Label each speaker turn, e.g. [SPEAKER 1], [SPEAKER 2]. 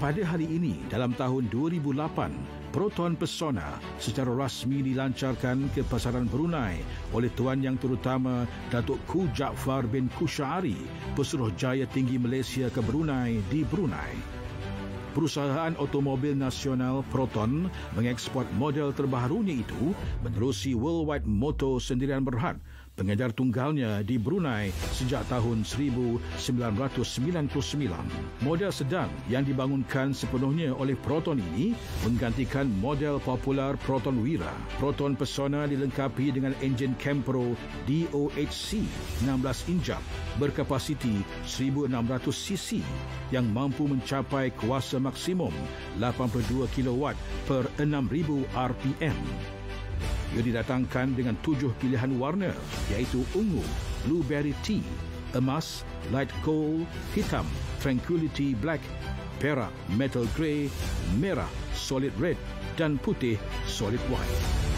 [SPEAKER 1] Pada hari ini, dalam tahun 2008, Proton Pesona secara rasmi dilancarkan ke pasaran Brunei oleh Tuan Yang Terutama Datuk Ku Jaafar bin Kushari, Pesuruhjaya Tinggi Malaysia ke Brunei di Brunei. Perusahaan automobil nasional Proton mengeksport model terbaharunya itu menerusi Worldwide Motor Sendirian Berhad, pengejar tunggalnya di Brunei sejak tahun 1999. Model sedan yang dibangunkan sepenuhnya oleh Proton ini menggantikan model popular Proton Wira. Proton Pesona dilengkapi dengan enjin Campro DOHC 16 injak berkapasiti 1600cc yang mampu mencapai kuasa maksimum 82 kW per 6000 RPM. Ia didatangkan dengan 7 pilihan warna iaitu ungu, blueberry tea, emas, light gold, hitam, tranquility black, perak, metal grey, merah, solid red dan putih, solid white.